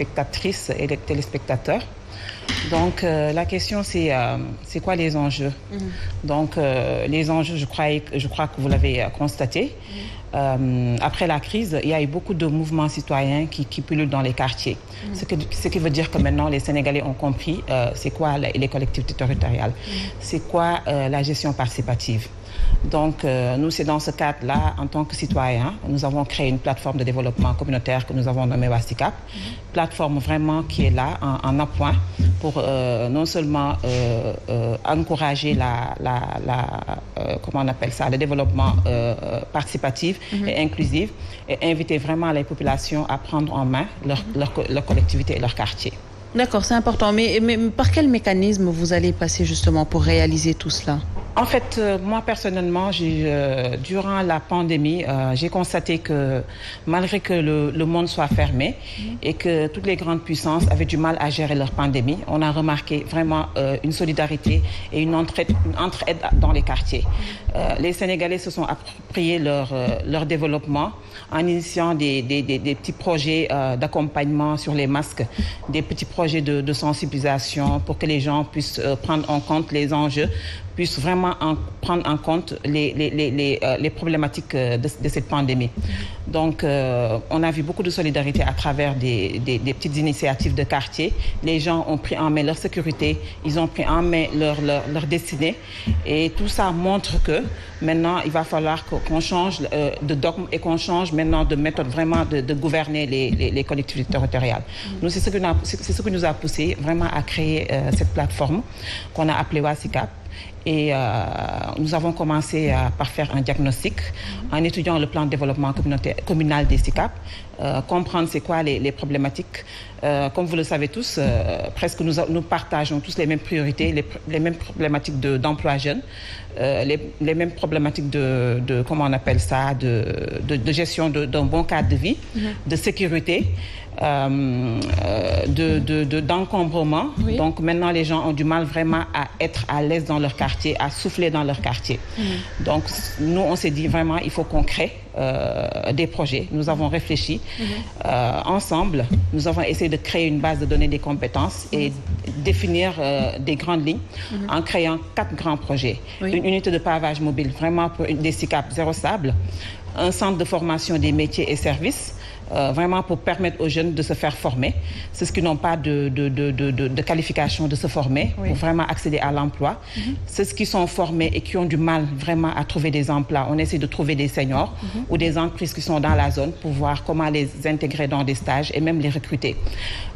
téléspectatrices et les téléspectateurs. Donc, la question, c'est quoi les enjeux? Donc, les enjeux, je crois que vous l'avez constaté. Après la crise, il y a eu beaucoup de mouvements citoyens qui pullulent dans les quartiers. Ce qui veut dire que maintenant, les Sénégalais ont compris c'est quoi les collectivités territoriales, c'est quoi la gestion participative. Donc, nous, c'est dans ce cadre-là, en tant que citoyens, nous avons créé une plateforme de développement communautaire que nous avons nommée WASICAP. Plateforme vraiment qui est là, en appoint, pour non seulement encourager comment on appelle ça, le développement participatif et inclusif, et inviter vraiment les populations à prendre en main leur collectivité et leur quartier. D'accord, c'est important. Mais par quel mécanisme vous allez passer justement pour réaliser tout cela? En fait, moi personnellement, durant la pandémie, j'ai constaté que malgré que le monde soit fermé et que toutes les grandes puissances avaient du mal à gérer leur pandémie, on a remarqué vraiment une solidarité et une entraide dans les quartiers. Les Sénégalais se sont appropriés leur développement en initiant des petits projets d'accompagnement sur les masques, des petits projets de sensibilisation pour que les gens puissent prendre en compte les enjeux, puissent vraiment prendre en compte les problématiques de cette pandémie. Donc, on a vu beaucoup de solidarité à travers des petites initiatives de quartier. Les gens ont pris en main leur sécurité, ils ont pris en main leur destinée. Et tout ça montre que maintenant, il va falloir qu'on change de dogme et qu'on change maintenant de méthode vraiment de gouverner les collectivités territoriales. Nous, c'est ce qui nous a poussé vraiment à créer cette plateforme qu'on a appelée WASICAP. Et nous avons commencé par faire un diagnostic en étudiant le plan de développement communal des SICAP, comprendre c'est quoi les problématiques. Comme vous le savez tous, presque nous partageons tous les mêmes priorités, les mêmes problématiques d'emploi jeune, les mêmes problématiques de comment on appelle ça, de gestion d'un bon cadre de vie, de sécurité. D'encombrement. Oui. Donc maintenant, les gens ont du mal vraiment à être à l'aise dans leur quartier, à souffler dans leur quartier. Donc nous, on s'est dit vraiment, il faut qu'on crée des projets. Nous avons réfléchi ensemble. Nous avons essayé de créer une base de données des compétences et définir des grandes lignes en créant 4 grands projets. Oui. Une unité de pavage mobile, vraiment pour des SICAP zéro sable, un centre de formation des métiers et services, vraiment pour permettre aux jeunes de se faire former, ceux qui n'ont pas de qualification de se former, pour vraiment accéder à l'emploi. Ceux qui sont formés et qui ont du mal vraiment à trouver des emplois, on essaie de trouver des seniors ou des entreprises qui sont dans la zone pour voir comment les intégrer dans des stages et même les recruter.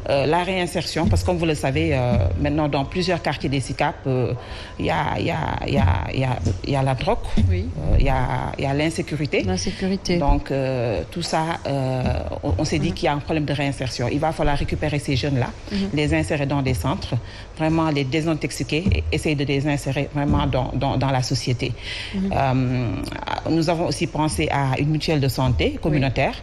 La réinsertion, parce que comme vous le savez, maintenant dans plusieurs quartiers des SICAP, il y a la drogue, il y a l'insécurité. Donc tout ça, on s'est dit qu'il y a un problème de réinsertion. Il va falloir récupérer ces jeunes-là, les insérer dans des centres, vraiment les désintoxiquer et essayer de les insérer vraiment dans la société. Nous avons aussi pensé à une mutuelle de santé communautaire,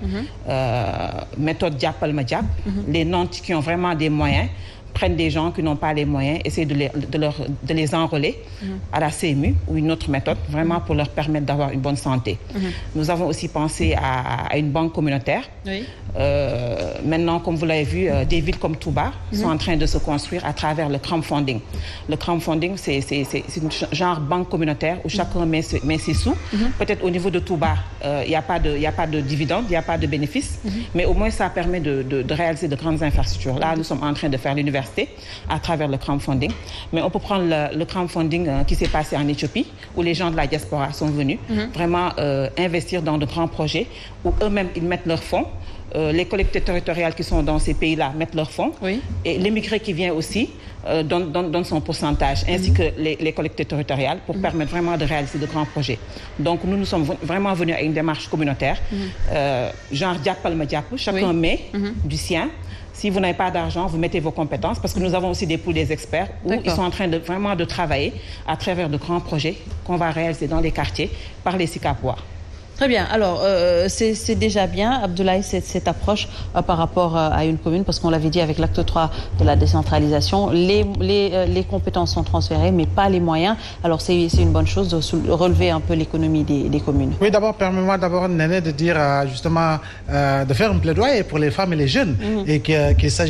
méthode Diapal Madiap, les nantis qui ont vraiment des moyens prennent des gens qui n'ont pas les moyens, essayent de les enrôler à la CMU ou une autre méthode, vraiment pour leur permettre d'avoir une bonne santé. Nous avons aussi pensé à une banque communautaire. Maintenant, comme vous l'avez vu, des villes comme Touba sont en train de se construire à travers le crowdfunding. Le crowdfunding, c'est une genre banque communautaire où chacun met ses sous. Peut-être au niveau de Touba, il n'y a pas de dividendes, il n'y a pas de bénéfices, mais au moins ça permet de réaliser de grandes infrastructures. Là, nous sommes en train de faire l'université à travers le crowdfunding. Mais on peut prendre le crowdfunding qui s'est passé en Éthiopie, où les gens de la diaspora sont venus vraiment investir dans de grands projets, où eux-mêmes, ils mettent leurs fonds. Les collectivités territoriales qui sont dans ces pays-là mettent leurs fonds. Et l'immigré qui vient aussi donne son pourcentage, ainsi que les collectivités territoriales, pour permettre vraiment de réaliser de grands projets. Donc nous sommes vraiment venus à une démarche communautaire, genre Diapal Madiap, chacun met du sien. Si vous n'avez pas d'argent, vous mettez vos compétences, parce que nous avons aussi des poules des experts où ils sont en train vraiment de travailler à travers de grands projets qu'on va réaliser dans les quartiers par les SICAPois. Très bien. Alors, c'est déjà bien, Abdoulaye, cette approche par rapport à une commune, parce qu'on l'avait dit avec l'acte 3 de la décentralisation, les compétences sont transférées, mais pas les moyens. Alors, c'est une bonne chose de relever un peu l'économie des communes. Oui, d'abord, permets-moi Néné de dire justement, de faire un plaidoyer pour les femmes et les jeunes, et qu'il s'agit